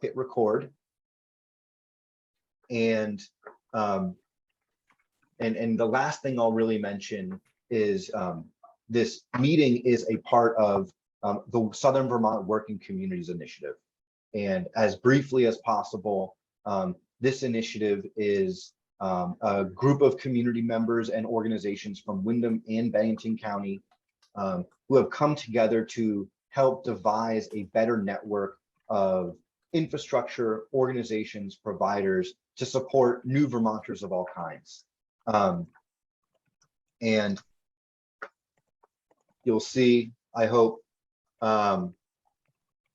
hit record. And the last thing I'll really mention is this meeting is a part of the Southern Vermont Working Communities Initiative. And as briefly as possible, this initiative is a group of community members and organizations from Windham and Bennington County who have come together to help devise a better network of infrastructure, organizations, providers to support new Vermonters of all kinds. And you'll see, I hope,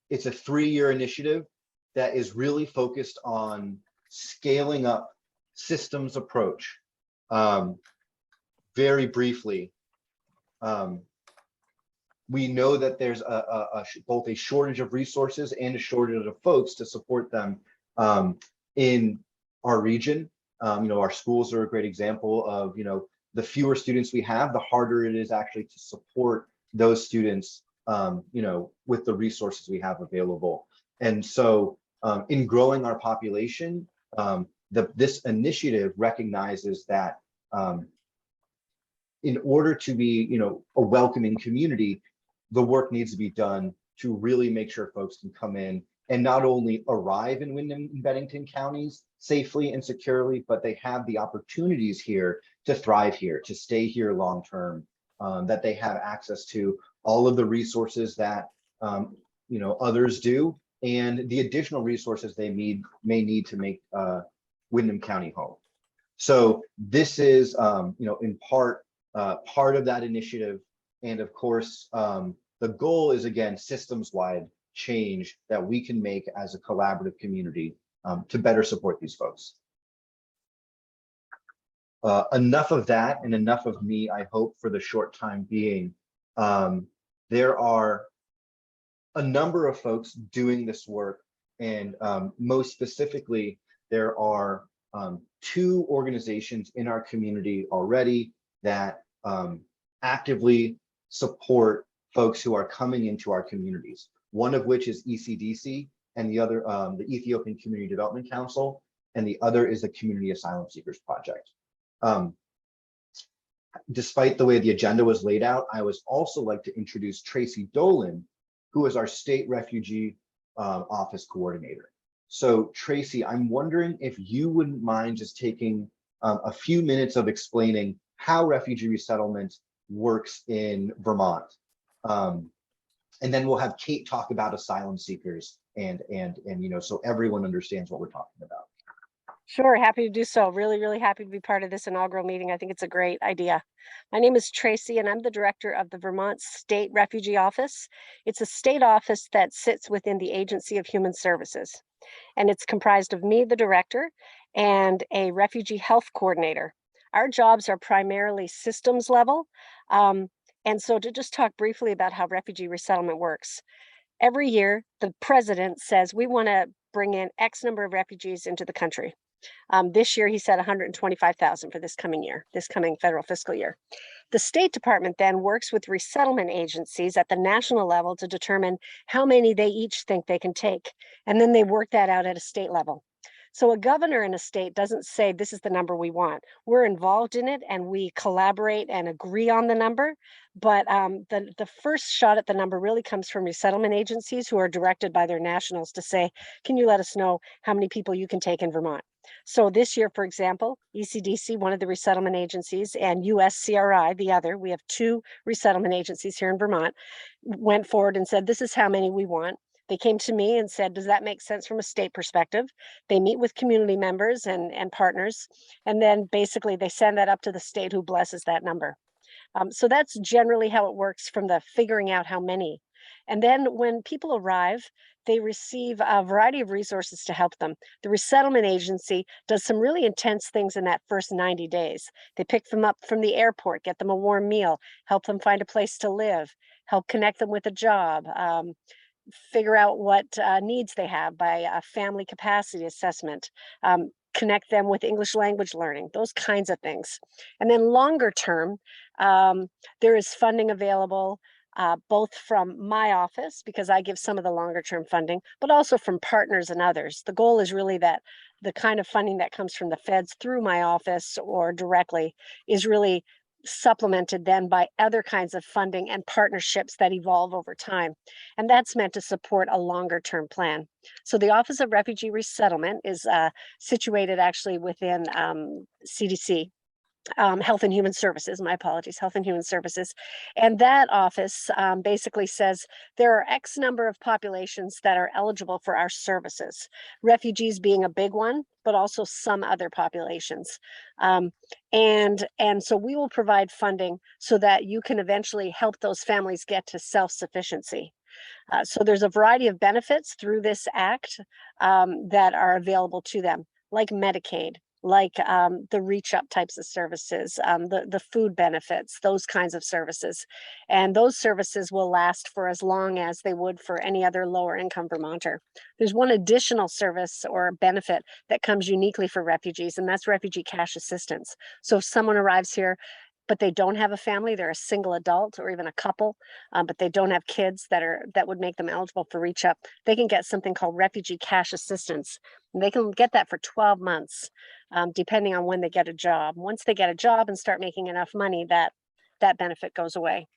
it's a 3-year initiative that is really focused on scaling up systems approach. Very briefly, we know that there's both a shortage of resources and a shortage of folks to support them in our region. Our schools are a great example of, the fewer students we have, the harder it is actually to support those students, with the resources we have available. And so in growing our population, this initiative recognizes that in order to be, a welcoming community, the work needs to be done to really make sure folks can come in and not only arrive in Windham and Bennington counties safely and securely, but they have the opportunities here to thrive here, to stay here long term, that they have access to all of the resources that others do, and the additional resources they may need to make Windham County home. So this is, in part of that initiative. And of course, the goal is, again, systems-wide change that we can make as a collaborative community to better support these folks. Enough of that and enough of me, I hope, for the short time being. There are a number of folks doing this work, and most specifically, there are 2 organizations in our community already that actively support folks who are coming into our communities. One of which is ECDC, and the other, the Ethiopian Community Development Council, and the other is the Community Asylum Seekers Project. Despite the way the agenda was laid out, I would also like to introduce Tracy Dolan, who is our State Refugee Office Coordinator. So Tracy, I'm wondering if you wouldn't mind just taking a few minutes of explaining how refugee resettlement works in Vermont. And then we'll have Kate talk about asylum seekers and so everyone understands what we're talking about. Sure, happy to do so. Really, really happy to be part of this inaugural meeting. I think it's a great idea. My name is Tracy, and I'm the director of the Vermont State Refugee Office. It's a state office that sits within the Agency of Human Services, and it's comprised of me, the director, and a refugee health coordinator. Our jobs are primarily systems level. And so to just talk briefly about how refugee resettlement works. Every year, the president says we want to bring in X number of refugees into the country. This year, he said 125,000 for this coming federal fiscal year. The State Department then works with resettlement agencies at the national level to determine how many they each think they can take. And then they work that out at a state level. So a governor in a state doesn't say this is the number we want. We're involved in it and we collaborate and agree on the number. But the first shot at the number really comes from resettlement agencies who are directed by their nationals to say, can you let us know how many people you can take in Vermont? So this year, for example, ECDC, one of the resettlement agencies, and USCRI, the other, we have 2 resettlement agencies here in Vermont, went forward and said, this is how many we want. They came to me and said, does that make sense from a state perspective? They meet with community members and partners, and then basically they send that up to the state who blesses that number. So that's generally how it works from the figuring out how many. And then when people arrive, they receive a variety of resources to help them. The resettlement agency does some really intense things in that first 90 days. They pick them up from the airport, get them a warm meal, help them find a place to live, help connect them with a job, figure out what needs they have by a family capacity assessment, connect them with English language learning, those kinds of things. And then longer term, there is funding available both from my office, because I give some of the longer term funding, but also from partners and others. The goal is really that the kind of funding that comes from the feds through my office or directly is really supplemented then by other kinds of funding and partnerships that evolve over time. And that's meant to support a longer term plan. So the Office of Refugee Resettlement is situated actually within CDC, Health and Human Services, my apologies, Health and Human Services. And that office basically says there are X number of populations that are eligible for our services, refugees being a big one, but also some other populations. And so we will provide funding so that you can eventually help those families get to self-sufficiency. So there's a variety of benefits through this act that are available to them, like Medicaid, like the reach up types of services, the food benefits, those kinds of services. And those services will last for as long as they would for any other lower income Vermonter. There's one additional service or benefit that comes uniquely for refugees, and that's refugee cash assistance. So if someone arrives here, but they don't have a family, they're a single adult or even a couple, but they don't have kids that would make them eligible for reach up, they can get something called refugee cash assistance. And they can get that for 12 months, depending on when they get a job. Once they get a job and start making enough money, that benefit goes away.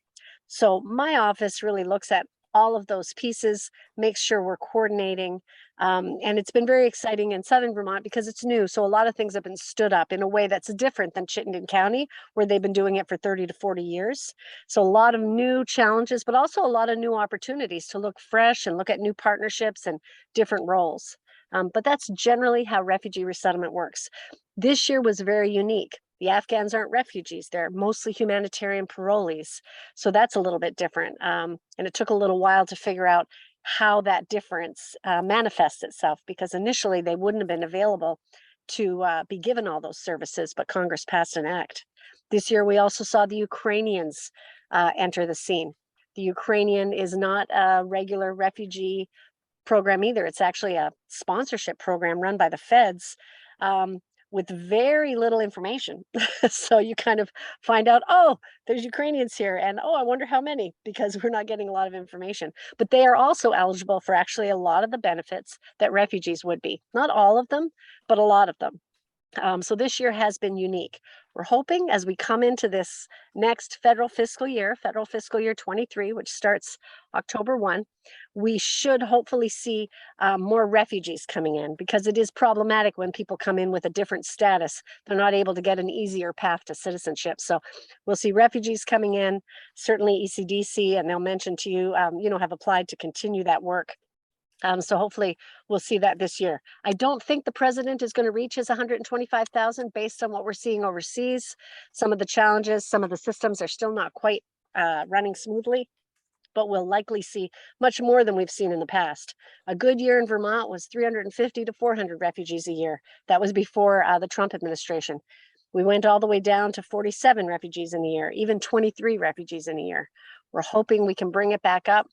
So my office really looks at all of those pieces, makes sure we're coordinating. And it's been very exciting in Southern Vermont because it's new. So a lot of things have been stood up in a way that's different than Chittenden County, where they've been doing it for 30 to 40 years. So a lot of new challenges, but also a lot of new opportunities to look fresh and look at new partnerships and different roles. But that's generally how refugee resettlement works. This year was very unique. The Afghans aren't refugees, they're mostly humanitarian parolees. So that's a little bit different. And it took a little while to figure out how that difference manifests itself, because initially they wouldn't have been available to be given all those services, but Congress passed an act. This year, we also saw the Ukrainians enter the scene. The Ukrainian is not a regular refugee program either. It's actually a sponsorship program run by the feds. With very little information. So you kind of find out, oh, there's Ukrainians here, and oh, I wonder how many, because we're not getting a lot of information. But they are also eligible for actually a lot of the benefits that refugees would be. Not all of them, but a lot of them. So this year has been unique. We're hoping as we come into this next federal fiscal year 23, which starts October 1, we should hopefully see more refugees coming in, because it is problematic when people come in with a different status. They're not able to get an easier path to citizenship. So we'll see refugees coming in, certainly ECDC, and they'll mention to you, have applied to continue that work. So hopefully we'll see that this year. I don't think the president is going to reach his 125,000 based on what we're seeing overseas. Some of the challenges, some of the systems are still not quite running smoothly, but we'll likely see much more than we've seen in the past. A good year in Vermont was 350 to 400 refugees a year. That was before the Trump administration. We went all the way down to 47 refugees in a year, even 23 refugees in a year. We're hoping we can bring it back up,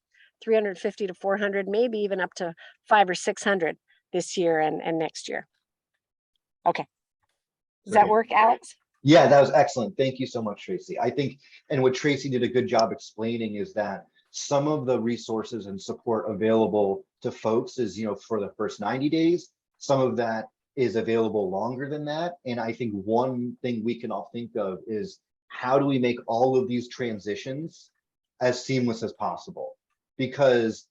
350 to 400, maybe even up to 500 or 600 this year and next year. Okay. Does that work, Alex? Yeah, that was excellent. Thank you so much, Tracy. I think, and what Tracy did a good job explaining is that some of the resources and support available to folks is, for the first 90 days, some of that is available longer than that. And I think one thing we can all think of is, how do we make all of these transitions as seamless as possible? Because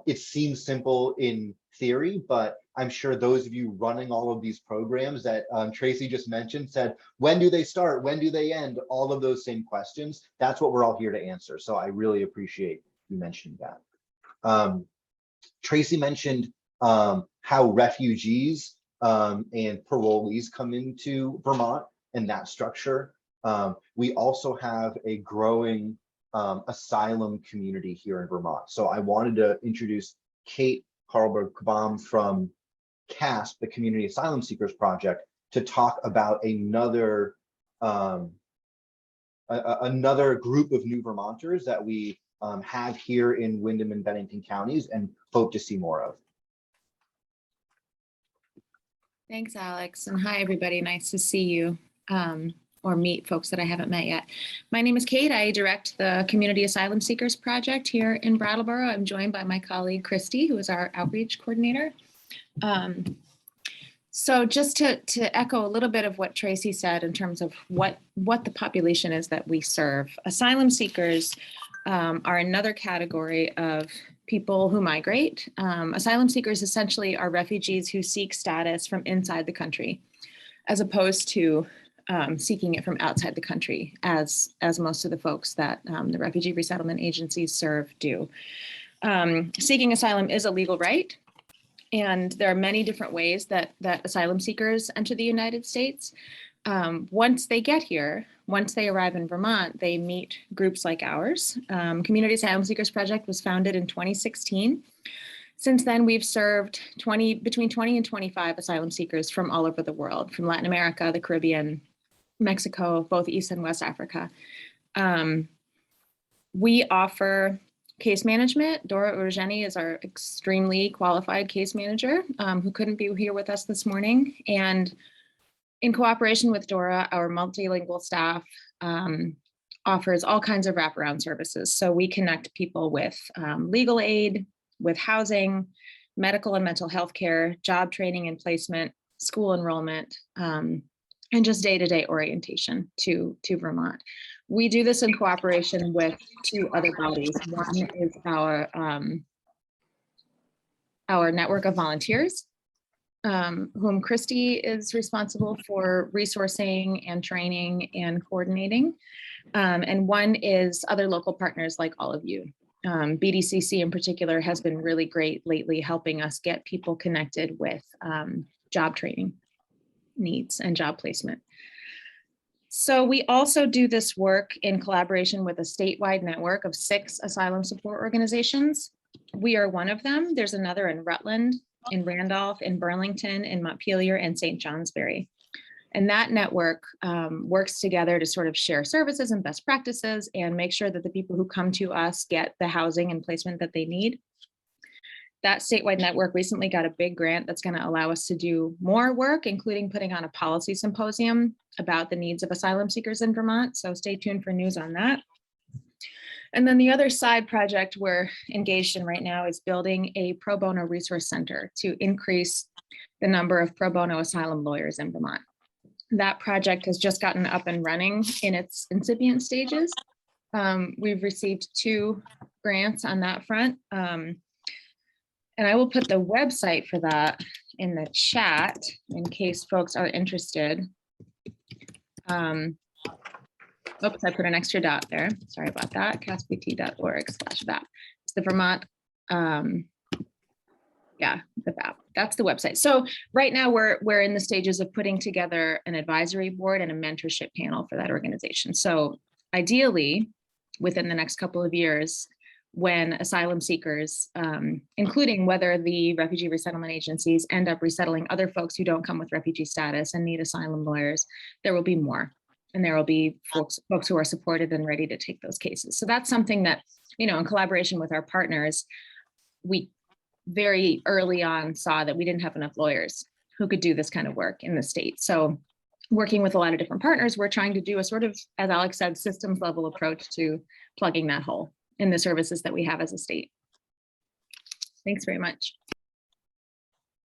it seems simple in theory, but I'm sure those of you running all of these programs that Tracy just mentioned said, when do they start? When do they end? All of those same questions. That's what we're all here to answer. So I really appreciate you mentioning that. Tracy mentioned how refugees and parolees come into Vermont and that structure. We also have a growing asylum community here in Vermont. So I wanted to introduce Kate Karlberg-Baum from CASP, the Community Asylum Seekers Project, to talk about another group of new Vermonters that we have here in Windham and Bennington counties and hope to see more of. Thanks, Alex. And hi, everybody. Nice to see you. or meet folks that I haven't met yet. My name is Kate. I direct the Community Asylum Seekers Project here in Brattleboro. I'm joined by my colleague, Christy, who is our outreach coordinator. So just to echo a little bit of what Tracy said in terms of what the population is that we serve, asylum seekers are another category of people who migrate. Asylum seekers essentially are refugees who seek status from inside the country, as opposed to seeking it from outside the country, as most of the folks that the refugee resettlement agencies serve do. Seeking asylum is a legal right. And there are many different ways that asylum seekers enter the United States. Once they get here, once they arrive in Vermont, they meet groups like ours. Community Asylum Seekers Project was founded in 2016. Since then, we've served between 20 and 25 asylum seekers from all over the world, from Latin America, the Caribbean, Mexico, both East and West Africa. We offer case management. Dora Urgeni is our extremely qualified case manager who couldn't be here with us this morning. And in cooperation with Dora, our multilingual staff offers all kinds of wraparound services. So we connect people with legal aid, with housing, medical and mental health care, job training and placement, school enrollment, and just day-to-day orientation to Vermont. We do this in cooperation with two other bodies. One is our network of volunteers, whom Christy is responsible for resourcing and training and coordinating. And one is other local partners like all of you. BDCC in particular has been really great lately, helping us get people connected with job training needs and job placement. So we also do this work in collaboration with a statewide network of 6 asylum support organizations. We are one of them. There's another in Rutland, in Randolph, in Burlington, in Montpelier, and St. Johnsbury. And that network works together to sort of share services and best practices and make sure that the people who come to us get the housing and placement that they need. That statewide network recently got a big grant that's going to allow us to do more work, including putting on a policy symposium about the needs of asylum seekers in Vermont. So stay tuned for news on that. And then the other side project we're engaged in right now is building a pro bono resource center to increase the number of pro bono asylum lawyers in Vermont. That project has just gotten up and running in its incipient stages. We've received 2 grants on that front. And I will put the website for that in the chat in case folks are interested. Oops, I put an extra dot there. Sorry about that. caspt.org/VAP. It's the Vermont, yeah, the VAP. That's the website. So right now we're in the stages of putting together an advisory board and a mentorship panel for that organization. So ideally, within the next couple of years, when asylum seekers, including whether the refugee resettlement agencies end up resettling other folks who don't come with refugee status and need asylum lawyers, there will be more. And there will be folks who are supported and ready to take those cases. So that's something that, in collaboration with our partners, we very early on saw that we didn't have enough lawyers who could do this kind of work in the state. So working with a lot of different partners, we're trying to do a sort of, as Alex said, systems level approach to plugging that hole in the services that we have as a state. Thanks very much.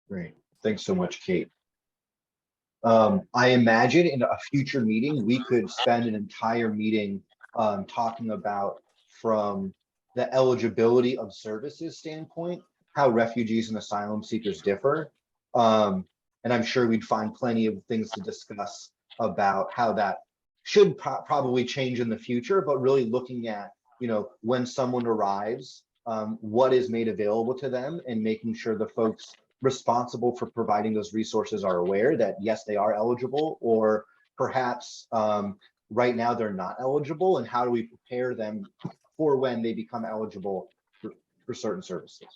Great. Thanks so much, Kate. I imagine in a future meeting, we could spend an entire meeting talking about, from the eligibility of services standpoint, how refugees and asylum seekers differ. And I'm sure we'd find plenty of things to discuss about how that should probably change in the future, but really looking at, when someone arrives, what is made available to them, and making sure the folks responsible for providing those resources are aware that yes, they are eligible, or perhaps right now they're not eligible, and how do we prepare them for when they become eligible for certain services.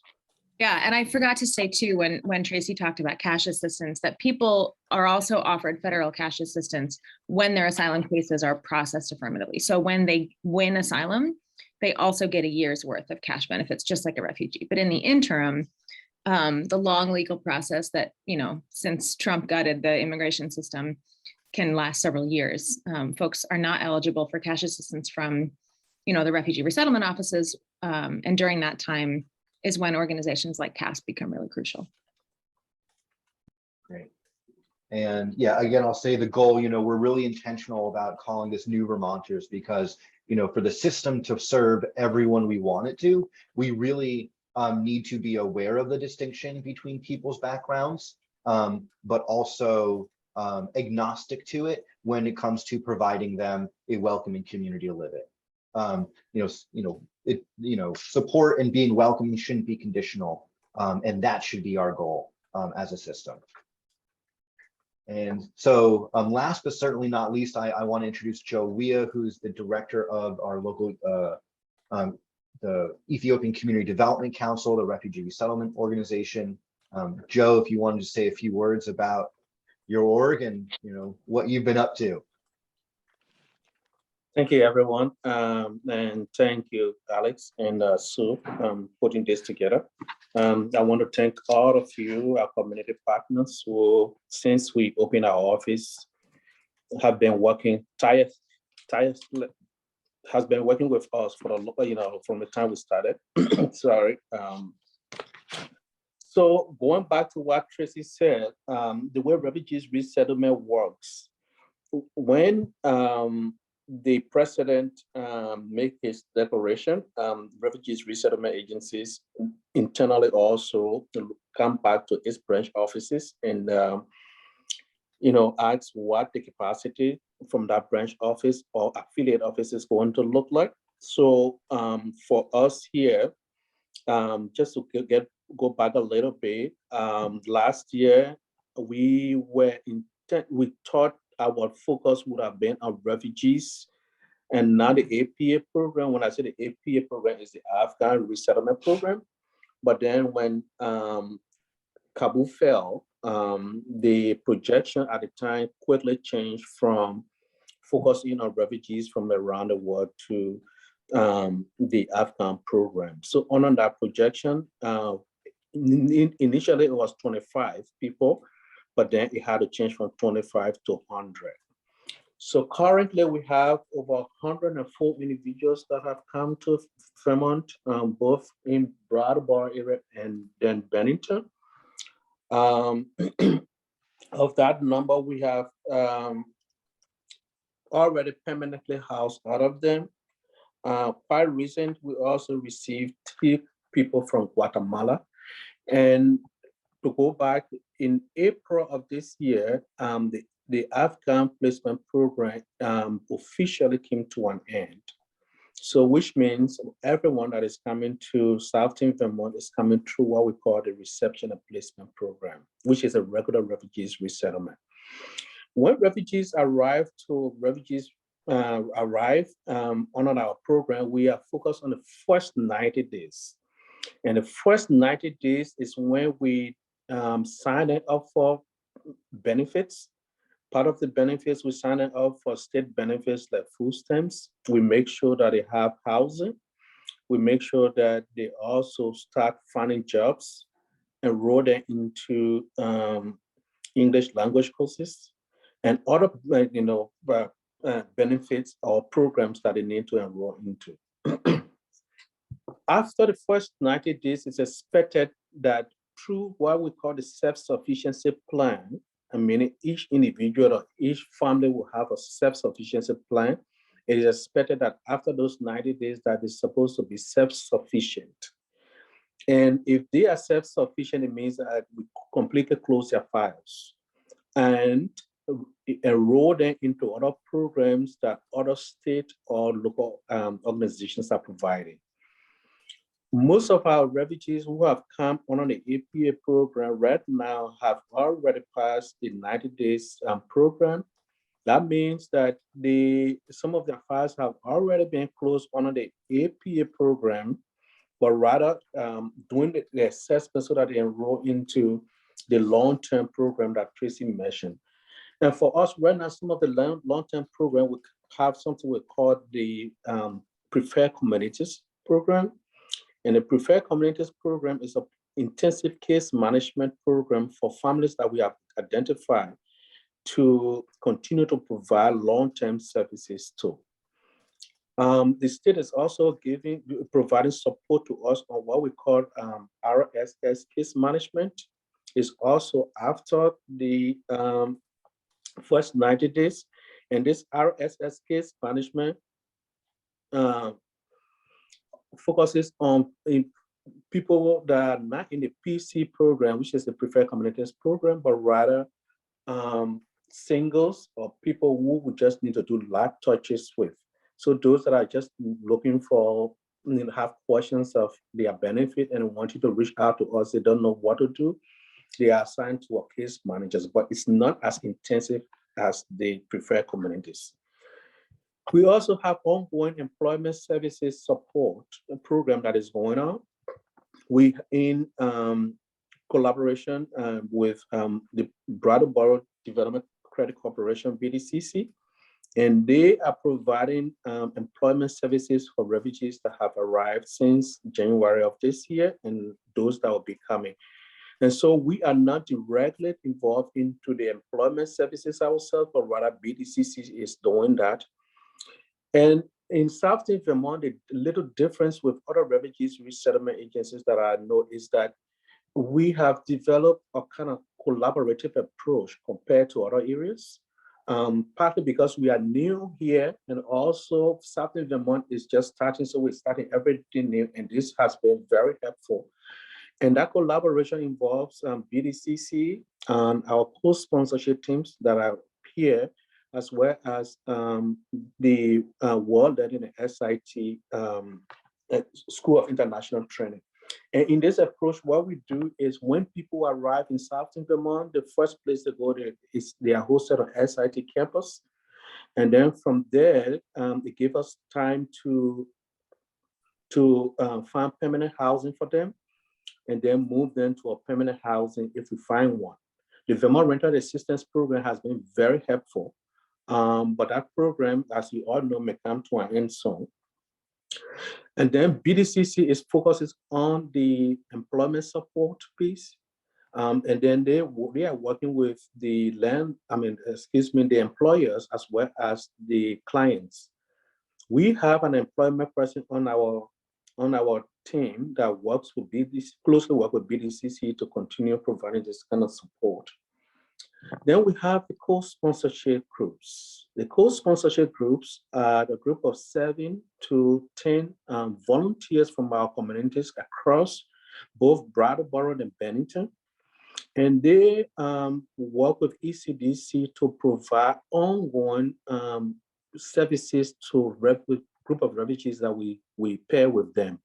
Yeah, and I forgot to say too, when Tracy talked about cash assistance, that people are also offered federal cash assistance when their asylum cases are processed affirmatively. So when they win asylum, they also get a year's worth of cash benefits, just like a refugee. But in the interim, the long legal process that, since Trump gutted the immigration system, can last several years. Folks are not eligible for cash assistance from, the refugee resettlement offices. And during that time is when organizations like CASP become really crucial. Great. And yeah, again, I'll say the goal, we're really intentional about calling this New Vermonters because, for the system to serve everyone we want it to, we really need to be aware of the distinction between people's backgrounds, but also agnostic to it when it comes to providing them a welcoming community to live in. Support and being welcoming shouldn't be conditional, and that should be our goal as a system. And so last but certainly not least, I want to introduce Joe Wea, who's the director of our local, the Ethiopian Community Development Council, the Refugee Resettlement Organization. Joe, if you wanted to say a few words about your org and what you've been up to. Thank you, everyone. And thank you, Alex and Sue, putting this together. I want to thank all of you, our community partners, who, since we opened our office, have been working has been working with us for from the time we started. Sorry. So going back to what Tracy said, the way refugees resettlement works, when the president make his declaration, refugees resettlement agencies internally also come back to its branch offices and ask what the capacity from that branch office or affiliate office is going to look like. So for us here, just to go back a little bit, last year we thought our focus would have been on refugees and not the APA program. When I say the APA program is the Afghan resettlement program, but then when Kabul fell, the projection at the time quickly changed from focusing on refugees from around the world to the Afghan program. So on that projection, initially it was 25 people, but then it had to change from 25 to 100. So currently we have over 104 individuals that have come to Vermont, both in Brattleboro area and then Bennington. Of that number, we have already permanently housed out of them. Quite recent, we also received 3 people from Guatemala. And to go back, in April of this year, the Afghan placement program officially came to an end. So which means everyone that is coming to Southern Vermont is coming through what we call the reception and placement program, which is a regular refugees resettlement. When refugees arrive on our program, we are focused on the first 90 days. And the first 90 days is when we sign it up for benefits. Part of the benefits, we sign it up for state benefits like food stamps. We make sure that they have housing. We make sure that they also start finding jobs, enroll them into English language courses, and other benefits or programs that they need to enroll into. After the first 90 days, it's expected that through what we call the self-sufficiency plan, meaning each individual or each family will have a self-sufficiency plan. It is expected that after those 90 days that is supposed to be self-sufficient. And if they are self-sufficient, it means that we completely close their files and enroll them into other programs that other state or local organizations are providing. Most of our refugees who have come on the APA program right now have already passed the 90 days program. That means that some of their files have already been closed on the APA program, but rather doing the assessment so that they enroll into the long-term program that Tracy mentioned. And for us right now, some of the long-term program, we have something we call the Preferred Communities program. And the Preferred Communities program is an intensive case management program for families that we have identified to continue to provide long-term services too. The state is also providing support to us on what we call RSS case management. Is also after the first 90 days, and this RSS case management focuses on people that are not in the PC program, which is the preferred communities program, but rather singles or people who would just need to do light touches with. So those that are just looking for, have questions of their benefit and want you to reach out to us, they don't know what to do, they are assigned to our case managers, but it's not as intensive as the preferred communities. We also have ongoing employment services support program that is going on. We, in collaboration with the Brattleboro Development Credit Corporation, BDCC, and they are providing employment services for refugees that have arrived since January of this year and those that will be coming. And so we are not directly involved into the employment services ourselves, but rather BDCC is doing that. And in South-Eastern Vermont, the little difference with other refugees resettlement agencies that I know is that we have developed a kind of collaborative approach compared to other areas, partly because we are new here, and also South-Eastern Vermont is just starting, so we're starting everything new, and this has been very helpful. And that collaboration involves BDCC and our co-sponsorship teams that are here, as well as the World that in the SIT School of International Training. And in this approach, what we do is when people arrive in Southern Vermont, the first place they go there is they are hosted on SIT campus. And then from there, it gives us time to find permanent housing for them, and then move them to a permanent housing if we find one. The Vermont Rental Assistance Program has been very helpful, but that program, as you all know, may come to an end soon. And then BDCC focuses on the employment support piece, and then they are working with the the employers as well as the clients. We have an employment person on our team that works with closely work with BDCC to continue providing this kind of support. Then we have the co-sponsorship groups. The co-sponsorship groups are a group of 7 to 10 volunteers from our communities across both Brattleboro and Bennington. And they work with ECDC to provide ongoing services to group of refugees that we pair with them.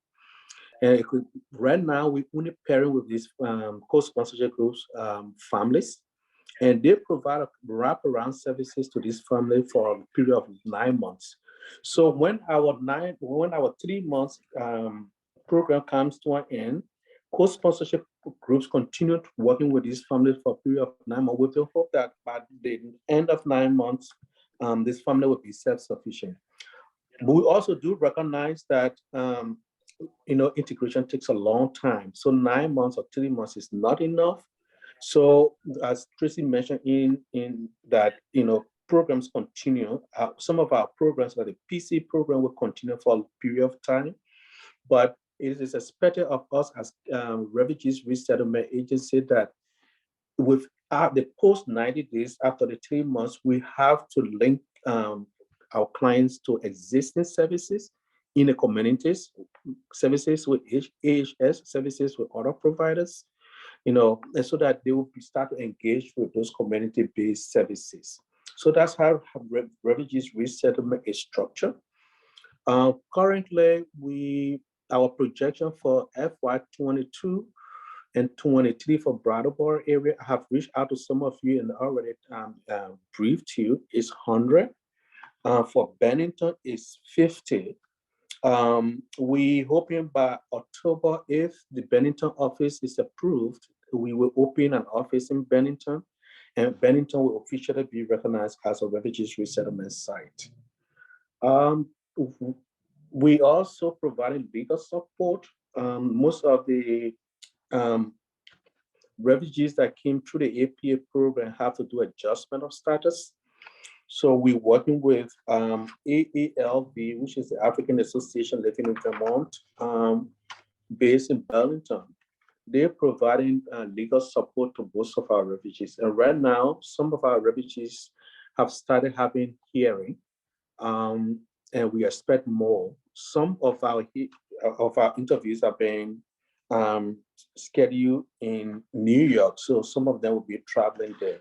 And right now, we're only pairing with these co-sponsorship groups, families, and they provide wraparound services to this family for a period of 9 months. So when our 3 months program comes to an end, co-sponsorship groups continue working with these families for a period of 9 months with the hope that by the end of 9 months, this family will be self-sufficient. But we also do recognize that integration takes a long time. So 9 months or 3 months is not enough. So as Tracy mentioned in that, programs continue. Some of our programs, like the PC program, will continue for a period of time, but it is expected of us as Refugees Resettlement Agency that with the post 90 days, after the 3 months, we have to link our clients to existing services in the communities, services with AHS, services with other providers, and so that they will start to engage with those community-based services. So that's how Refugees Resettlement is structured. Currently, our projection for FY22 and 23 for Brattleboro area, I have reached out to some of you and already briefed you, is 100. For Bennington is 50. We hoping by October, if the Bennington office is approved, we will open an office in Bennington, and Bennington will officially be recognized as a refugees resettlement site. We also providing legal support. Most of the refugees that came through the APA program have to do adjustment of status. So we're working with AALV, which is the African Association Living in Vermont, based in Burlington. They're providing legal support to most of our refugees. And right now, some of our refugees have started having hearing, and we expect more. Some of our interviews are being scheduled in New York, so some of them will be traveling there.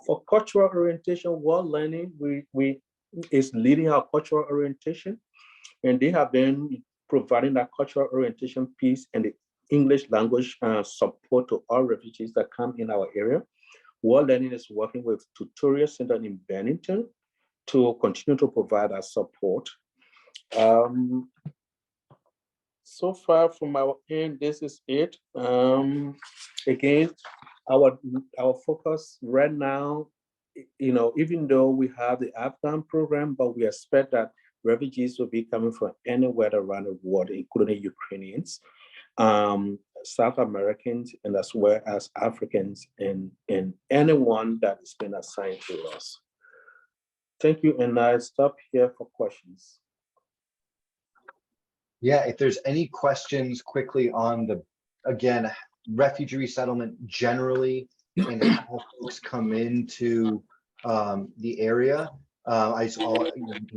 For cultural orientation, World Learning, we is leading our cultural orientation, and they have been providing that cultural orientation piece and the English language support to all refugees that come in our area. World Learning is working with Tutorial Center in Bennington to continue to provide that support. So far from our end, this is it. Again, our focus right now, even though we have the Afghan program, but we expect that refugees will be coming from anywhere around the world, including Ukrainians, South Americans, and as well as Africans, and anyone that has been assigned to us. Thank you, and I stop here for questions. Yeah, if there's any questions quickly on the, again, refugee resettlement generally and how folks come into the area. I saw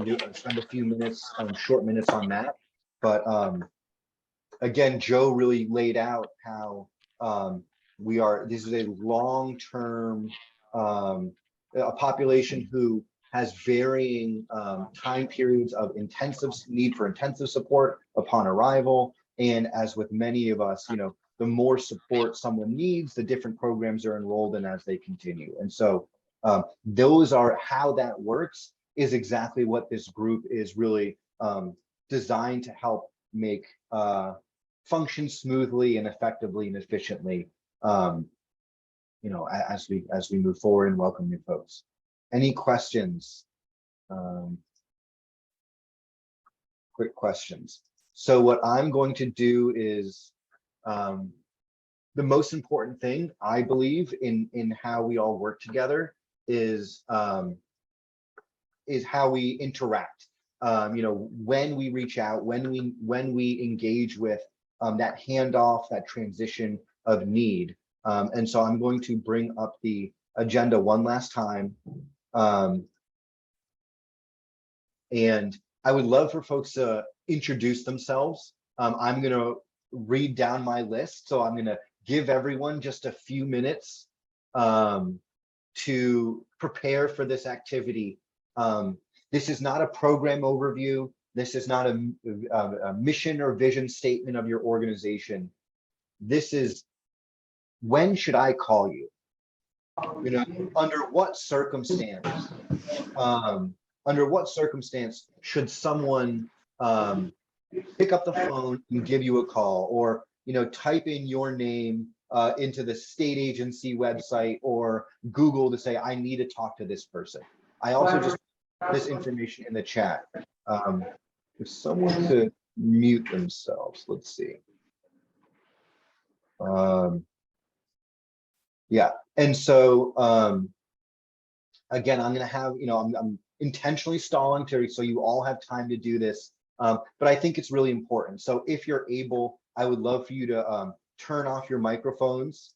you can spend a few minutes, short minutes on that. But again, Joe really laid out how this is a long-term, a population who has varying time periods of need for intensive support upon arrival. And as with many of us, the more support someone needs, the different programs are enrolled in as they continue. And so those are how that works is exactly what this group is really designed to help make function smoothly and effectively and efficiently, as we move forward and welcome new folks. Any questions? Quick questions. So what I'm going to do is the most important thing, I believe, in how we all work together is how we interact. When we reach out, when we engage with that handoff, that transition of need. And so I'm going to bring up the agenda one last time. And I would love for folks to introduce themselves. I'm going to read down my list. So I'm going to give everyone just a few minutes to prepare for this activity. This is not a program overview. This is not a mission or vision statement of your organization. This is, when should I call you? Under what circumstance? Under what circumstance should someone pick up the phone and give you a call, or type in your name into the state agency website or Google to say, I need to talk to this person. I also just put this information in the chat. If someone could mute themselves, let's see. Yeah, and so again, I'm going to have, I'm intentionally stalling so you all have time to do this, but I think it's really important. So if you're able, I would love for you to turn off your microphones,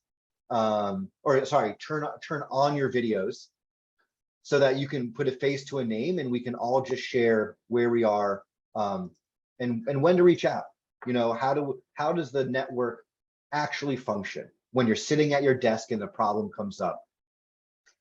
or sorry, turn on your videos so that you can put a face to a name and we can all just share where we are and when to reach out. How does the network actually function when you're sitting at your desk and the problem comes up?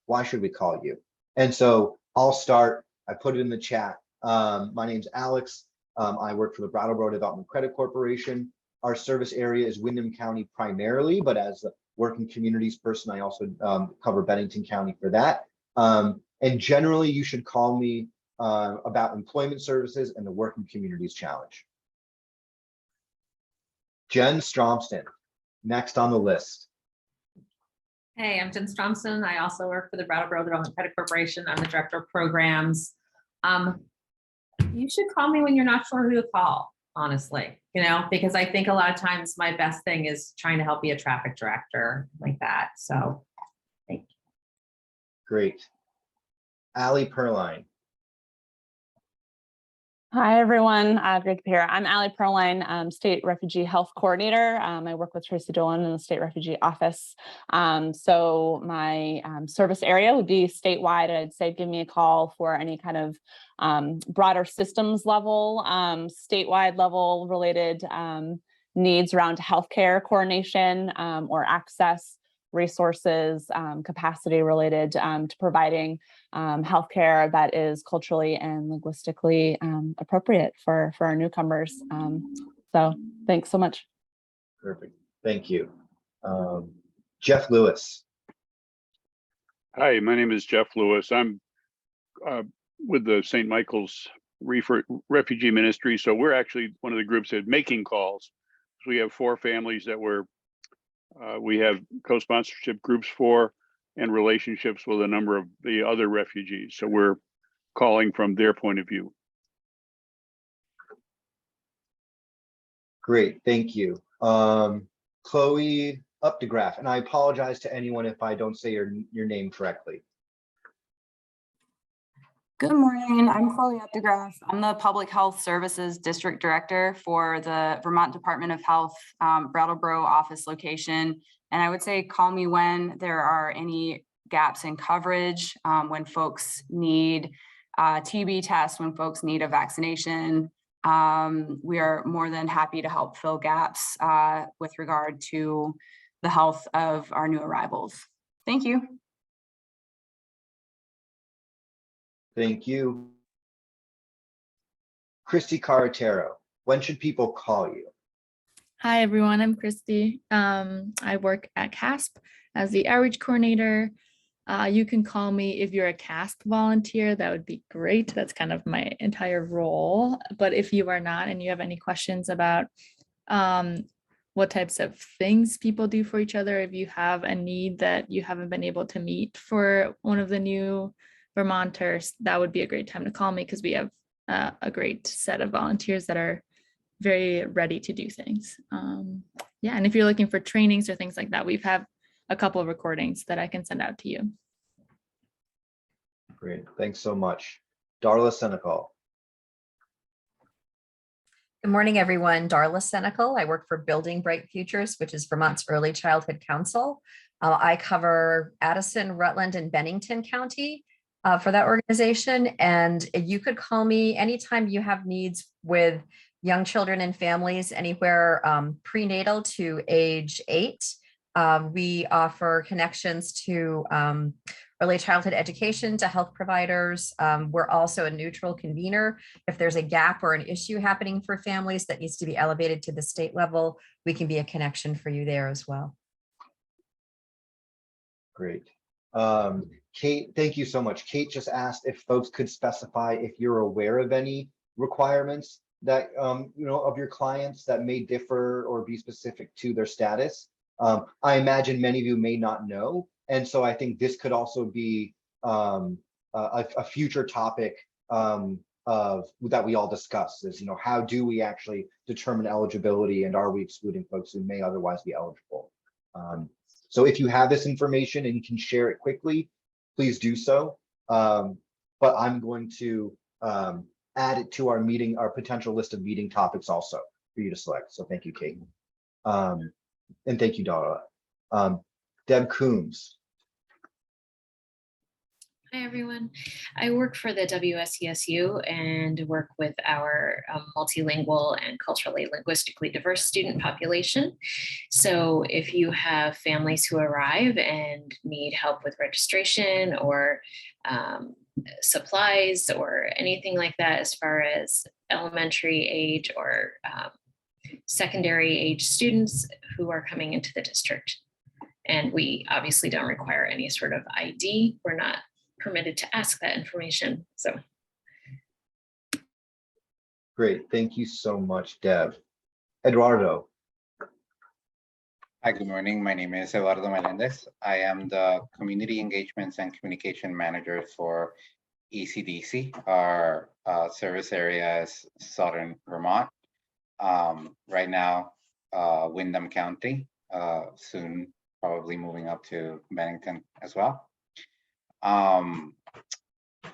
Why should we call you? And so I'll start. I put it in the chat. My name's Alex. I work for the Brattleboro Development Credit Corporation. Our service area is Windham County primarily, but as a working communities person, I also cover Bennington County for that. And generally, you should call me about employment services and the Working Communities Challenge. Jen Stromston, next on the list. Hey, I'm Jen Stromson. I also work for the Brattleboro Development Credit Corporation. I'm the director of programs. You should call me when you're not sure who to call. honestly, because I think a lot of times my best thing is trying to help be a traffic director like that. So thank you. Great. Allie Perline. Hi, everyone. Great to be here. I'm Allie Perline, State Refugee Health Coordinator. I work with Tracy Dolan in the State Refugee Office. So my service area would be statewide. I'd say give me a call for any kind of broader systems level, statewide level related needs around healthcare coordination or access, resources, capacity related to providing healthcare that is culturally and linguistically appropriate for our newcomers. So thanks so much. Perfect. Thank you. Jeff Lewis. Hi, my name is Jeff Lewis. I'm with the St. Michael's Refugee Ministry. So we're actually one of the groups that making calls. We have 4 families that we have co-sponsorship groups for and relationships with a number of the other refugees. So we're calling from their point of view. Great, thank you. Chloe Updegraff, and I apologize to anyone if I don't say your name correctly. Good morning, I'm Chloe Updegraff. I'm the Public Health Services District Director for the Vermont Department of Health Brattleboro office location. And I would say call me when there are any gaps in coverage, when folks need TB tests, when folks need a vaccination. We are more than happy to help fill gaps with regard to the health of our new arrivals. Thank you. Thank you. Christy Caratero, when should people call you? Hi, everyone. I'm Christy. I work at CASP as the outreach coordinator. You can call me if you're a CASP volunteer. That would be great. That's kind of my entire role. But if you are not and you have any questions about what types of things people do for each other, if you have a need that you haven't been able to meet for one of the new Vermonters, that would be a great time to call me because we have a great set of volunteers that are very ready to do things. Yeah, and if you're looking for trainings or things like that, we have a couple of recordings that I can send out to you. Great, thanks so much. Darla Senecal. Good morning, everyone. Darla Senecal. I work for Building Bright Futures, which is Vermont's Early Childhood Council. I cover Addison, Rutland, and Bennington County for that organization. And you could call me anytime you have needs with young children and families, anywhere prenatal to age 8. We offer connections to early childhood education to health providers. We're also a neutral convener. If there's a gap or an issue happening for families that needs to be elevated to the state level, we can be a connection for you there as well. Great. Kate, thank you so much. Kate just asked if folks could specify if you're aware of any requirements that, of your clients that may differ or be specific to their status. I imagine many of you may not know. And so I think this could also be a future topic that we all discuss is, how do we actually determine eligibility and are we excluding folks who may otherwise be eligible? So if you have this information and you can share it quickly, please do so. But I'm going to add it to our potential list of meeting topics also for you to select. So thank you, Kate. And thank you, Dara. Deb Coombs. Hi, everyone. I work for the WSESU and work with our multilingual and culturally linguistically diverse student population. So if you have families who arrive and need help with registration or supplies or anything like that, as far as elementary age or secondary age students who are coming into the district. And we obviously don't require any sort of ID. We're not permitted to ask that information. So. Great, thank you so much, Deb. Eduardo. Hi, good morning. My name is Eduardo Melendez. I am the Community Engagements and Communication Manager for ECDC. Our service area is Southern Vermont. Right now, Windham County, soon probably moving up to Bennington as well.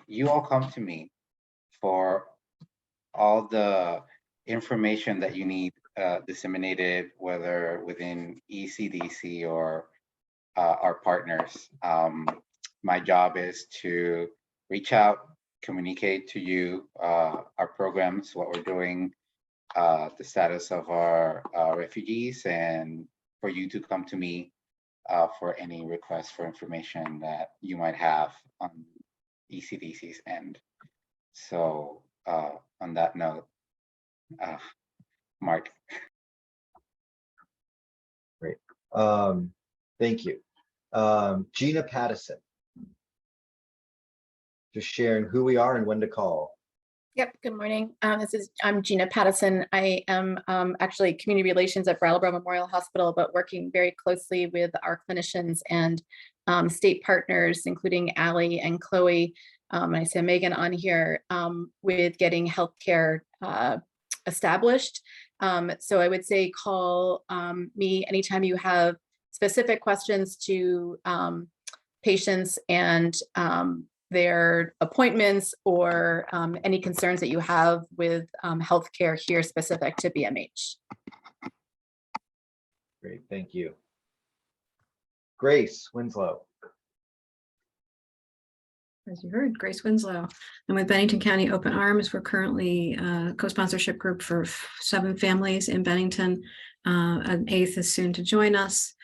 You all come to me for all the information that you need disseminated, whether within ECDC or our partners. My job is to reach out, communicate to you our programs, what we're doing, the status of our refugees, and for you to come to me for any requests for information that you might have on ECDC's end. So on that note, Mark. Great. Thank you. Gina Pattison. Just sharing who we are and when to call. Yep, good morning. I'm Gina Pattison. I am actually community relations at Brattleboro Memorial Hospital, but working very closely with our clinicians and state partners, including Allie and Chloe. I see Megan on here with getting healthcare established. So I would say call me anytime you have specific questions to patients and their appointments or any concerns that you have with healthcare here specific to BMH. Great, thank you. Grace Winslow. As you heard, Grace Winslow. I'm with Bennington County Open Arms. We're currently a co-sponsorship group for 7 families in Bennington. An 8th is soon to join us.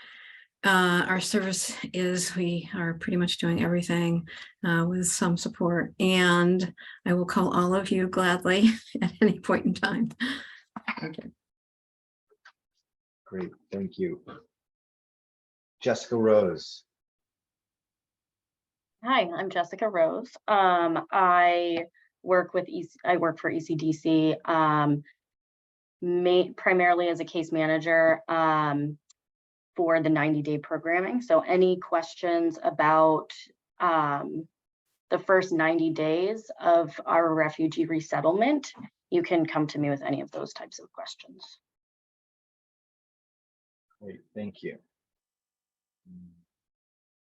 Our service is we are pretty much doing everything with some support, and I will call all of you gladly at any point in time. Okay. Great, thank you. Jessica Rose. Hi, I'm Jessica Rose. I work for ECDC primarily as a case manager for the 90-day programming. So any questions about the first 90 days of our refugee resettlement, you can come to me with any of those types of questions. Great, thank you.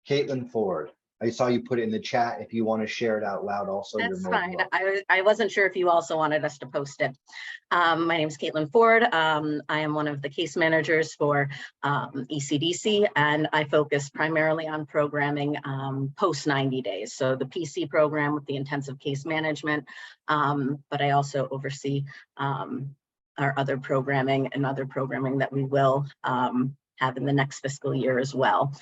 Caitlin Ford. I saw you put it in the chat. If you want to share it out loud also, you're That's more than fine. welcome. I wasn't sure if you also wanted us to post it. My name is Caitlin Ford. I am one of the case managers for ECDC, and I focus primarily on programming post 90 days. So the PC program with the intensive case management, but I also oversee our other programming and other programming that we will have in the next fiscal year as well.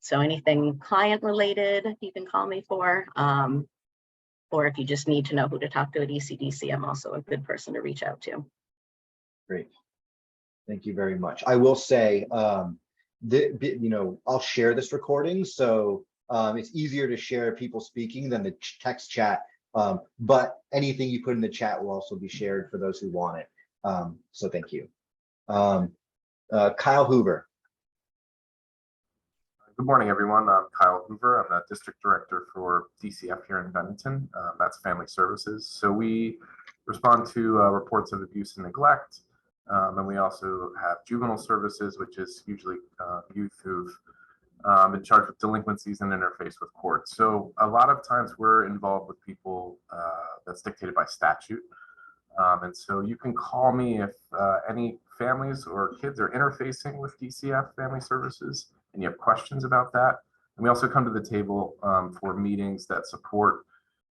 So anything client related, you can call me for, or if you just need to know who to talk to at ECDC, I'm also a good person to reach out to. Great, thank you very much. I will say, I'll share this recording, so it's easier to share people speaking than the text chat, but anything you put in the chat will also be shared for those who want it. So thank you. Kyle Hoover. Good morning, everyone. I'm Kyle Hoover. I'm the district director for DCF here in Bennington. That's Family Services. So we respond to reports of abuse and neglect. And we also have juvenile services, which is usually youth who've been charged with delinquencies and interface with courts. So a lot of times we're involved with people that's dictated by statute. And so you can call me if any families or kids are interfacing with DCF Family Services and you have questions about that. And we also come to the table for meetings that support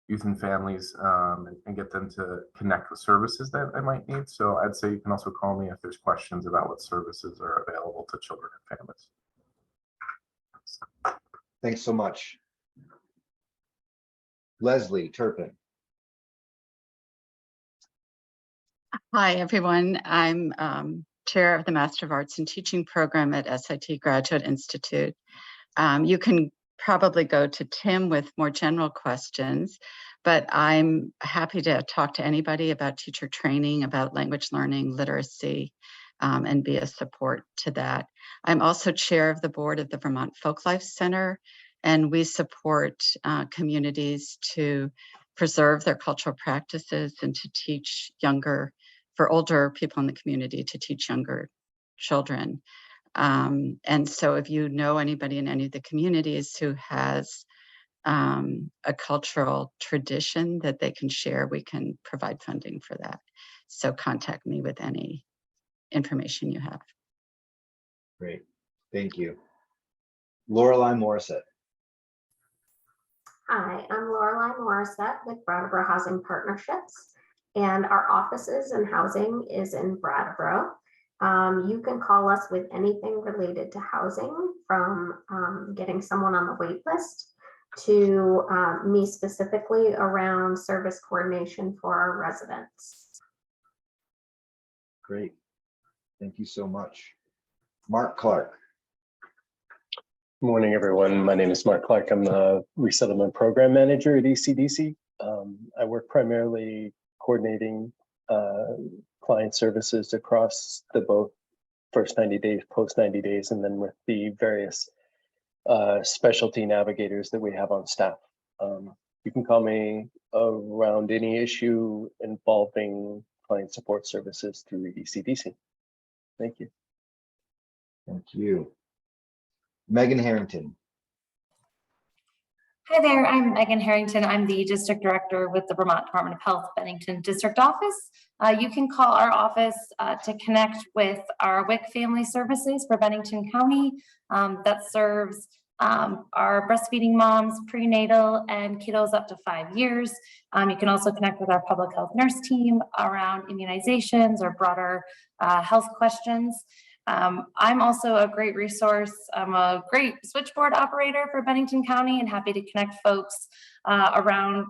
youth and families and get them to connect with services that they might need. So I'd say you can also call me if there's questions about what services are available to children and families. Thanks so much. Leslie Turpin. Hi, everyone. I'm chair of the Master of Arts in Teaching program at SIT Graduate Institute. You can probably go to Tim with more general questions, but I'm happy to talk to anybody about teacher training, about language learning, literacy, and be a support to that. I'm also chair of the board of the Vermont Folklife Center, and we support communities to preserve their cultural practices and to teach younger for older people in the community to teach younger children. And so if you know anybody in any of the communities who has a cultural tradition that they can share, we can provide funding for that. So contact me with any information you have. Great, thank you. Lorelei Morissette. Hi, I'm Lorelei Morissette with Brattleboro Housing Partnerships, and our offices and housing is in Brattleboro. You can call us with anything related to housing, from getting someone on the wait list to me specifically around service coordination for our residents. Great, thank you so much. Mark Clark. Good morning, everyone. My name is Mark Clark. I'm the Resettlement Program Manager at ECDC. I work primarily coordinating client services across the both first 90 days, post 90 days, and then with the various specialty navigators that we have on staff. You can call me around any issue involving client support services through ECDC. Thank you. Thank you. Megan Harrington. Hi there, I'm Megan Harrington. I'm the District Director with the Vermont Department of Health Bennington District Office. You can call our office to connect with our WIC Family Services for Bennington County that serves our breastfeeding moms, prenatal, and kiddos up to 5 years. You can also connect with our public health nurse team around immunizations or broader health questions. I'm also a great resource. I'm a great switchboard operator for Bennington County and happy to connect folks around,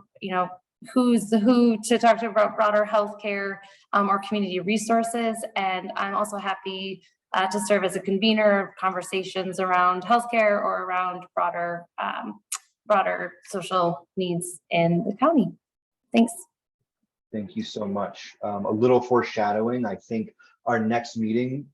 who's the who to talk to about broader healthcare or community resources. And I'm also happy to serve as a convener of conversations around healthcare or around broader social needs in the county. Thanks. Thank you so much. A little foreshadowing, I think our next meeting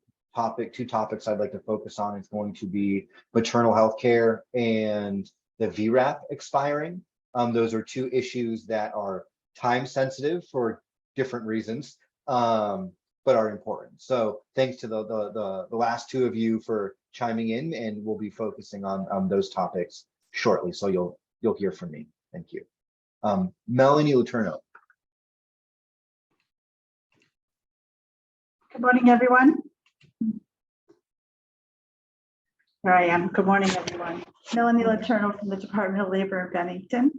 two topics I'd like to focus on is going to be maternal health care and the VRAP expiring. Those are two issues that are time sensitive for different reasons, but are important. So thanks to the last two of you for chiming in, and we'll be focusing on those topics shortly. So you'll hear from me. Thank you. Melanie Letourneau. Good morning, everyone. Here I am. Good morning, everyone. Melanie Letourneau from the Department of Labor in Bennington,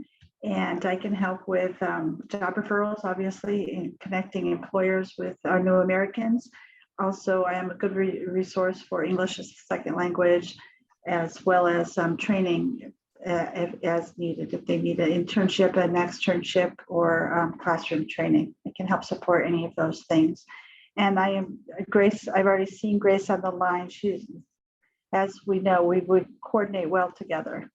and I can help with job referrals, obviously, and connecting employers with our new Americans. Also, I am a good resource for English as a second language, as well as training as needed. If they need an internship, an externship, or classroom training, I can help support any of those things. And I am Grace. I've already seen Grace on the line. She's, as we know, we would coordinate well together.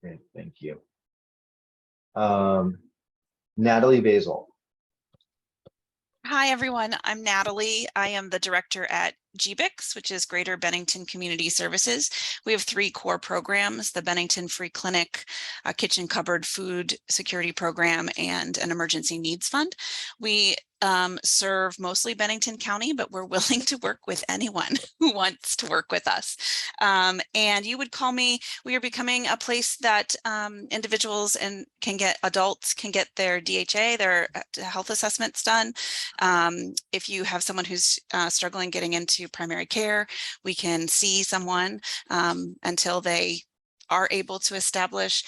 Great, thank you. Natalie Basil. Hi, everyone. I'm Natalie. I am the director at GBICS, which is Greater Bennington Community Services. We have 3 core programs: the Bennington Free Clinic, a kitchen cupboard food security program, and an emergency needs fund. We serve mostly Bennington County, but we're willing to work with anyone who wants to work with us. And you would call me. We are becoming a place that individuals and adults can get their DHA, their health assessments done. If you have someone who's struggling getting into primary care, we can see someone until they are able to establish.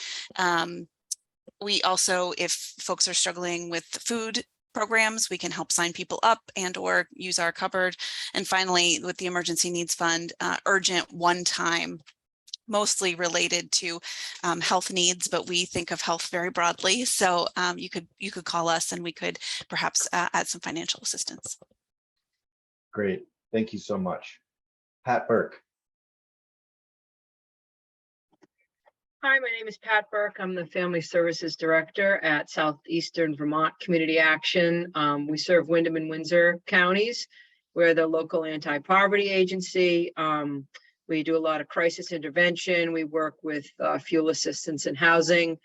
We also, if folks are struggling with food programs, we can help sign people up and or use our cupboard. And finally, with the Emergency Needs Fund, urgent one-time, mostly related to health needs, but we think of health very broadly. So you could call us and we could perhaps add some financial assistance. Great, thank you so much. Pat Burke. Hi, my name is Pat Burke. I'm the Family Services Director at Southeastern Vermont Community Action. We serve Windham and Windsor counties. We're the local anti-poverty agency. We do a lot of crisis intervention. We work with fuel assistance and housing.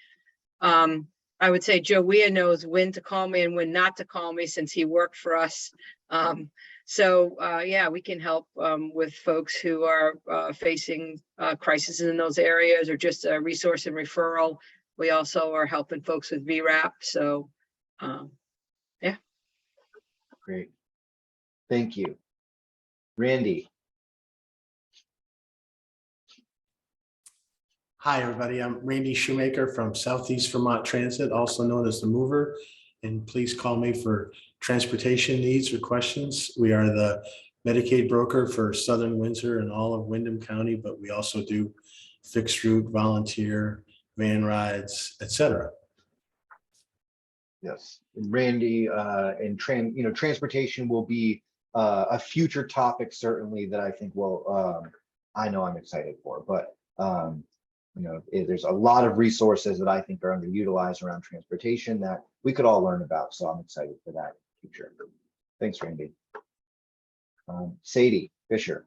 I would say Joea knows when to call me and when not to call me since he worked for us. Yeah, we can help with folks who are facing crises in those areas or just a resource and referral. We also are helping folks with VRAP. So, yeah. Great. Thank you. Randy. Hi, everybody. I'm Randy Shoemaker from Southeast Vermont Transit, also known as the Mover. And please call me for transportation needs or questions. We are the Medicaid broker for Southern Windsor and all of Windham County, but we also do fixed route, volunteer, van rides, etc. Yes, Randy, and transportation will be a future topic certainly that I think will, I know I'm excited for, but there's a lot of resources that I think are underutilized around transportation that we could all learn about. So I'm excited for that in the future. Thanks, Randy. Sadie Fisher.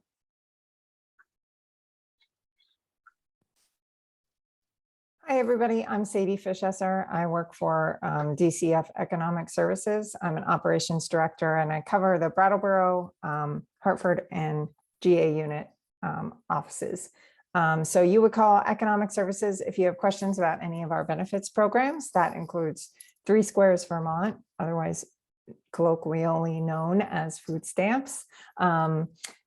Hi, everybody. I'm Sadie Fischesser. I work for DCF Economic Services. I'm an operations director, and I cover the Brattleboro, Hartford, and GA unit offices. So you would call Economic Services if you have questions about any of our benefits programs. That includes 3 Squares Vermont, otherwise colloquially known as food stamps,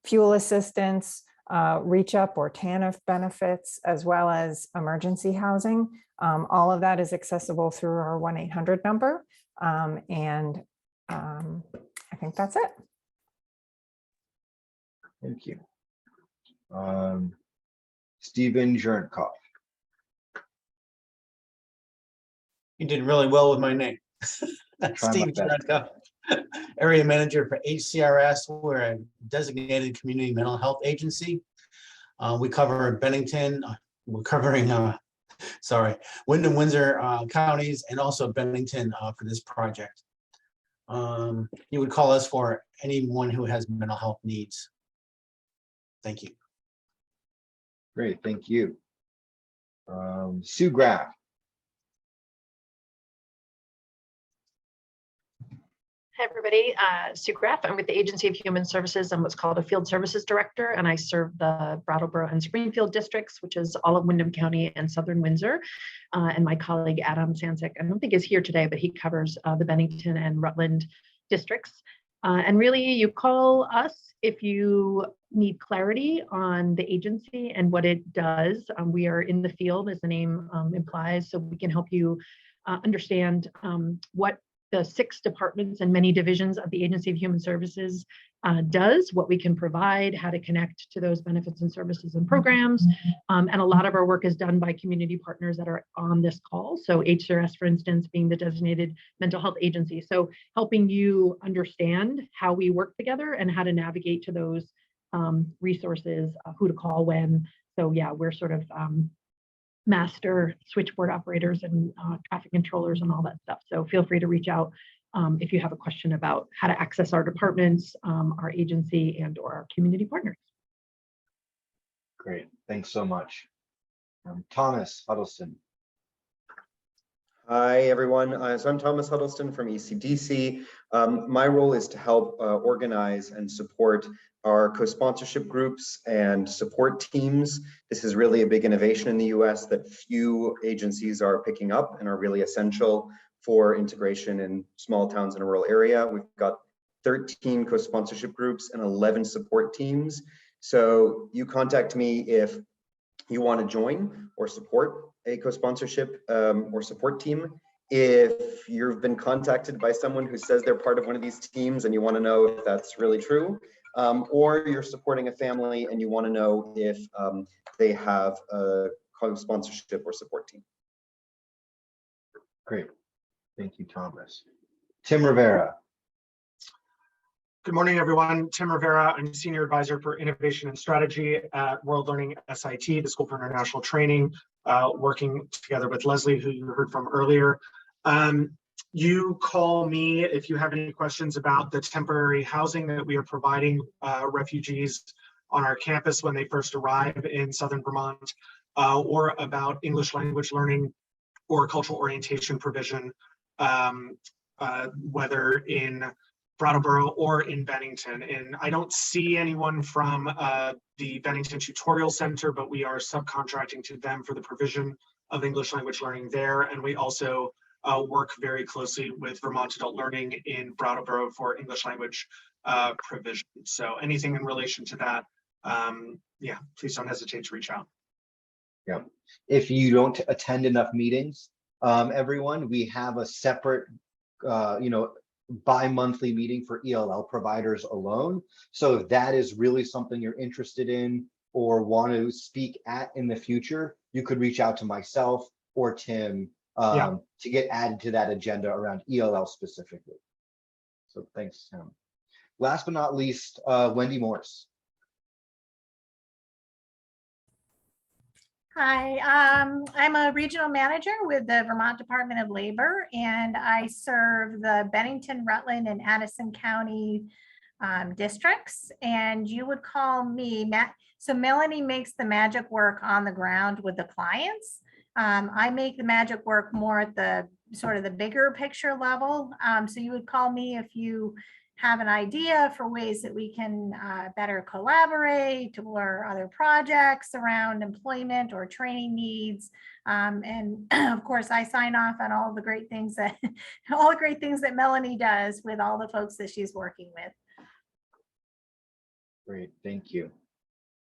fuel assistance, reach up or TANF benefits, as well as emergency housing. All of that is accessible through our 1-800 number. I think that's it. Thank you. Stephen Jernkopf. You did really well with my name. Steve Jernkopf, Area Manager for HCRS. We're a designated community mental health agency. We cover Bennington. We're covering, Windham, Windsor counties, and also Bennington for this project. You would call us for anyone who has mental health needs. Thank you. Great, thank you. Sue Graff. Hi, everybody. Sue Graff. I'm with the Agency of Human Services. I'm what's called a Field Services Director, and I serve the Brattleboro and Springfield districts, which is all of Windham County and Southern Windsor. And my colleague, Adam Sansick, I don't think is here today, but he covers the Bennington and Rutland districts. And really, you call us if you need clarity on the agency and what it does. We are in the field, as the name implies, so we can help you understand what the 6 departments and many divisions of the Agency of Human Services does, what we can provide, how to connect to those benefits and services and programs. And a lot of our work is done by community partners that are on this call. So HCRS, for instance, being the designated mental health agency. So helping you understand how we work together and how to navigate to those resources, who to call when. So yeah, we're sort of master switchboard operators and traffic controllers and all that stuff. So feel free to reach out if you have a question about how to access our departments, our agency, and or our community partners. Great, thanks so much. Thomas Huddleston. Hi, everyone. So I'm Thomas Huddleston from ECDC. My role is to help organize and support our co-sponsorship groups and support teams. This is really a big innovation in the US that few agencies are picking up and are really essential for integration in small towns in a rural area. We've got 13 co-sponsorship groups and 11 support teams. So you contact me if you want to join or support a co-sponsorship or support team. If you've been contacted by someone who says they're part of one of these teams and you want to know if that's really true, or you're supporting a family and you want to know if they have a co-sponsorship or support team. Great, thank you, Thomas. Tim Rivera. Good morning, everyone. Tim Rivera. I'm Senior Advisor for Innovation and Strategy at World Learning SIT, the School for International Training, working together with Leslie, who you heard from earlier. You call me if you have any questions about the temporary housing that we are providing refugees on our campus when they first arrive in Southern Vermont, or about English language learning or cultural orientation provision, whether in Brattleboro or in Bennington. And I don't see anyone from the Bennington Tutorial Center, but we are subcontracting to them for the provision of English language learning there. And we also work very closely with Vermont Adult Learning in Brattleboro for English language provision. So anything in relation to that, yeah, please don't hesitate to reach out. Yeah. If you don't attend enough meetings, everyone, we have a separate, bi-monthly meeting for ELL providers alone. So if that is really something you're interested in or want to speak at in the future, you could reach out to myself or Tim to get added to that agenda around ELL specifically. So thanks, Tim. Last but not least, Wendy Morse. Hi, I'm a regional manager with the Vermont Department of Labor, and I serve the Bennington, Rutland, and Addison County districts. And you would call me, so Melanie makes the magic work on the ground with the clients. I make the magic work more at the sort of the bigger picture level. So you would call me if you have an idea for ways that we can better collaborate or other projects around employment or training needs. And of course, I sign off on all the great things that Melanie does with all the folks that she's working with. Great, thank you.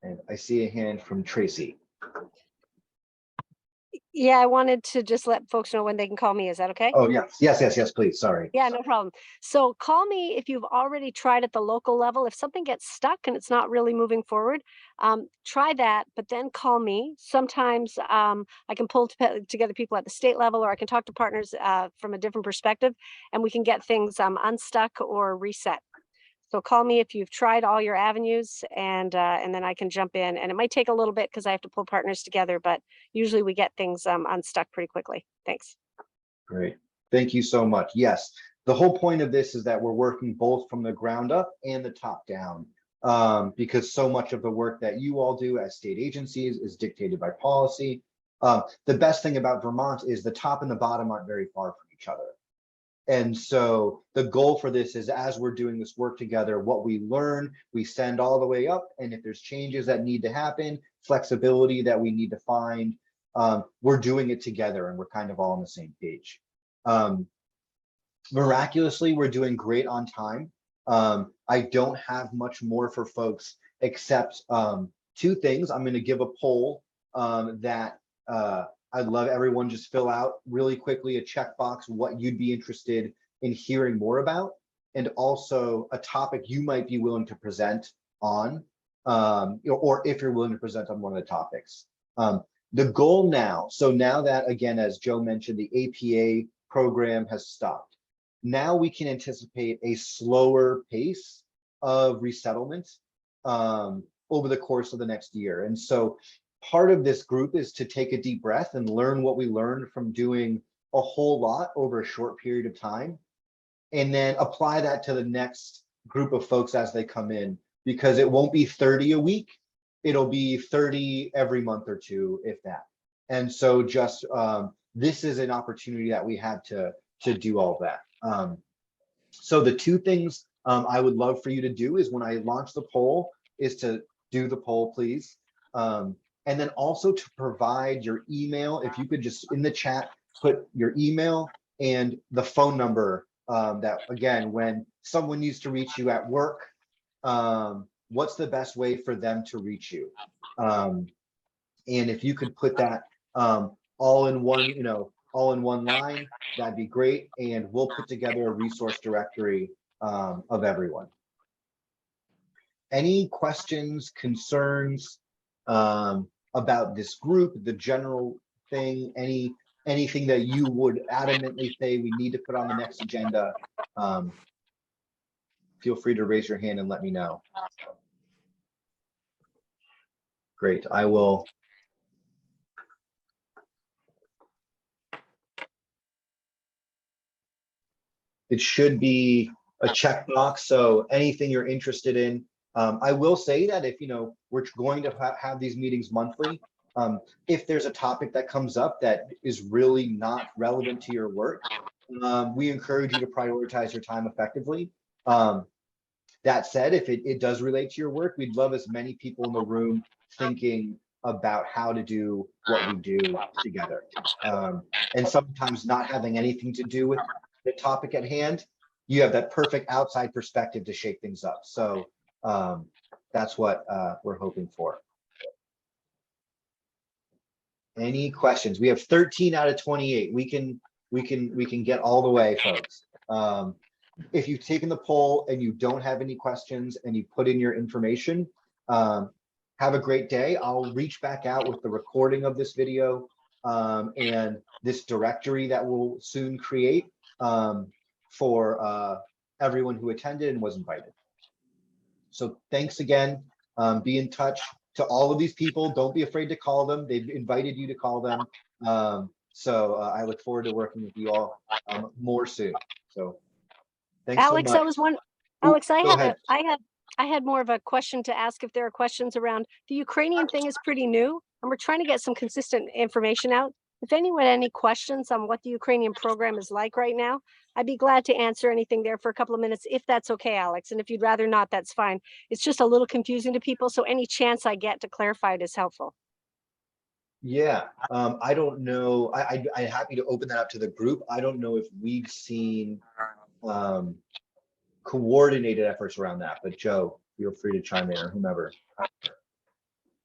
And I see a hand from Tracy. Yeah, I wanted to just let folks know when they can call me. Is that okay? Oh, yes, please. Sorry. Yeah, no problem. So call me if you've already tried at the local level. If something gets stuck and it's not really moving forward, try that, but then call me. Sometimes I can pull together people at the state level, or I can talk to partners from a different perspective, and we can get things unstuck or reset. So call me if you've tried all your avenues, and then I can jump in. And it might take a little bit because I have to pull partners together, but usually we get things unstuck pretty quickly. Thanks. Great. Thank you so much. Yes, the whole point of this is that we're working both from the ground up and the top down, because so much of the work that you all do as state agencies is dictated by policy. The best thing about Vermont is the top and the bottom aren't very far from each other. And so the goal for this is, as we're doing this work together, what we learn, we send all the way up. And if there's changes that need to happen, flexibility that we need to find, we're doing it together and we're kind of all on the same page. Miraculously, we're doing great on time. I don't have much more for folks except two things. I'm going to give a poll that I'd love everyone just fill out really quickly, a checkbox, what you'd be interested in hearing more about, and also a topic you might be willing to present on, or if you're willing to present on one of the topics. The goal now, so now that, again, as Joe mentioned, the APA program has stopped, now we can anticipate a slower pace of resettlement over the course of the next year. And so part of this group is to take a deep breath and learn what we learned from doing a whole lot over a short period of time, and then apply that to the next group of folks as they come in, because it won't be 30 a week. It'll be 30 every month or two, if that. And so just this is an opportunity that we have to do all that. So the two things I would love for you to do is, when I launch the poll, is to do the poll, please. And then also to provide your email. If you could just in the chat put your email and the phone number, that, again, when someone needs to reach you at work, what's the best way for them to reach you? And if you could put that all in one line, that'd be great. And we'll put together a resource directory of everyone. Any questions, concerns about this group, the general thing, anything that you would adamantly say we need to put on the next agenda? Feel free to raise your hand and let me know. Great, I will. It should be a checkbox, so anything you're interested in. I will say that if we're going to have these meetings monthly, If there's a topic that comes up that is really not relevant to your work, we encourage you to prioritize your time effectively. That said, if it does relate to your work, we'd love as many people in the room thinking about how to do what we do together. And sometimes not having anything to do with the topic at hand, you have that perfect outside perspective to shake things up. So that's what we're hoping for. Any questions? We have 13 out of 28. We can get all the way, folks. If you've taken the poll and you don't have any questions and you put in your information, have a great day. I'll reach back out with the recording of this video and this directory that we'll soon create for everyone who attended and was invited. So thanks again. Be in touch. To all of these people, don't be afraid to call them. They've invited you to call them. So I look forward to working with you all more soon. So thanks Alex, so much. I was one. Ooh, Alex, go ahead. I had more of a question to ask if there are questions around the Ukrainian thing is pretty new and we're trying to get some consistent information out. If anyone had any questions on what the Ukrainian program is like right now, I'd be glad to answer anything there for a couple of minutes, if that's okay, Alex. And if you'd rather not, that's fine. It's just a little confusing to people. So any chance I get to clarify it is helpful. Yeah, I don't know. I'm happy to open that up to the group. I don't know if we've seen coordinated efforts around that, but Joe, feel free to chime in, or whomever.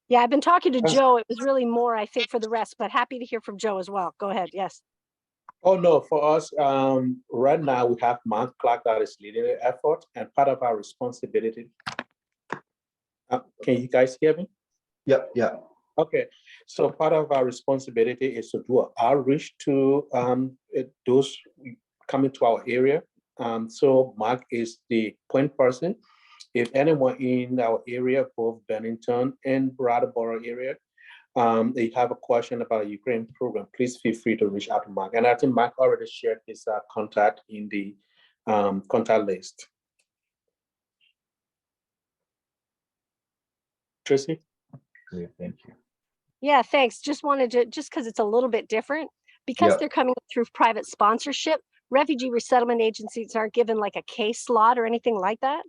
Yeah, I've been talking to Joe. It was really more, I think, for the rest, but happy to hear from Joe as well. Go ahead. Yes. Oh, no, for us, right now we have Mark Clark that is leading the effort, and part of our responsibility. Can you guys hear me? Yep, yep. Okay, so part of our responsibility is to do outreach to those coming to our area. So Mark is the point person. If anyone in our area, both Bennington and Brattleboro area, they have a question about a Ukraine program, please feel free to reach out to Mark. And I think Mark already shared his contact in the contact list. Tracy? Great, thank you. Yeah, thanks. Just wanted to, just because it's a little bit different, because Yep. they're coming through private sponsorship, refugee resettlement agencies aren't given like a case slot or anything like that.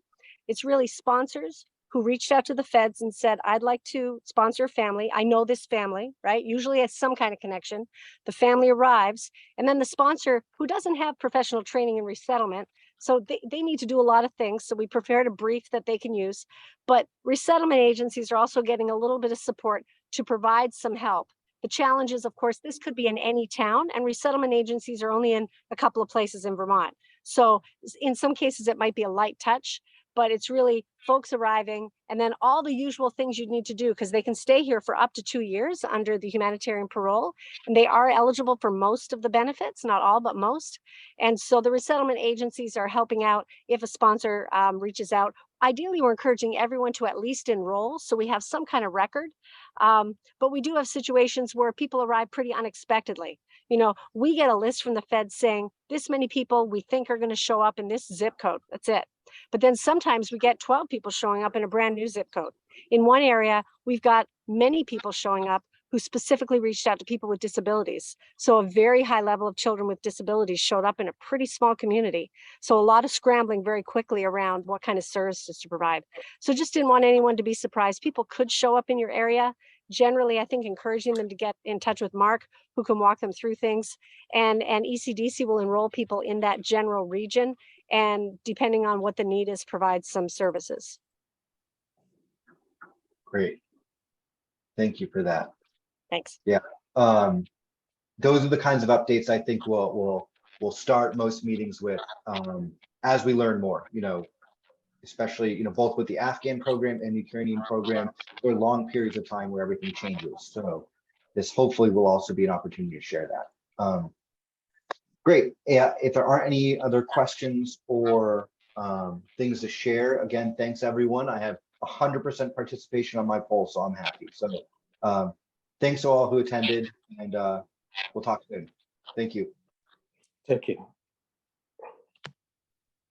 It's really sponsors who reached out to the feds and said, I'd like to sponsor a family. I know this family, right? Usually it's some kind of connection. The family arrives, and then the sponsor, who doesn't have professional training in resettlement, so they need to do a lot of things. So we prepared a brief that they can use. But resettlement agencies are also getting a little bit of support to provide some help. The challenge is, of course, this could be in any town, and resettlement agencies are only in a couple of places in Vermont. So in some cases, it might be a light touch, but it's really folks arriving and then all the usual things you'd need to do, because they can stay here for up to 2 years under the humanitarian parole, and they are eligible for most of the benefits, not all, but most. And so the resettlement agencies are helping out if a sponsor reaches out. Ideally, we're encouraging everyone to at least enroll, so we have some kind of record. But we do have situations where people arrive pretty unexpectedly. You know, we get a list from the feds saying this many people we think are going to show up in this zip code. That's it. But then sometimes we get 12 people showing up in a brand new zip code. In one area, we've got many people showing up who specifically reached out to people with disabilities. So a very high level of children with disabilities showed up in a pretty small community. So a lot of scrambling very quickly around what kind of services to provide. So just didn't want anyone to be surprised. People could show up in your area. Generally, I think encouraging them to get in touch with Mark, who can walk them through things. And ECDC will enroll people in that general region, and depending on what the need is, provide some services. Great. Thank you for that. Thanks. Yeah. Those are the kinds of updates I think we'll start most meetings with as we learn more, you know, especially, you know, both with the Afghan program and the Ukrainian program, there are long periods of time where everything changes. So this hopefully will also be an opportunity to share that. Great. Yeah, if there aren't any other questions or things to share, again, thanks everyone. I have 100% participation on my poll, so I'm happy. So thanks to all who attended, and we'll talk soon. Thank you. Thank you.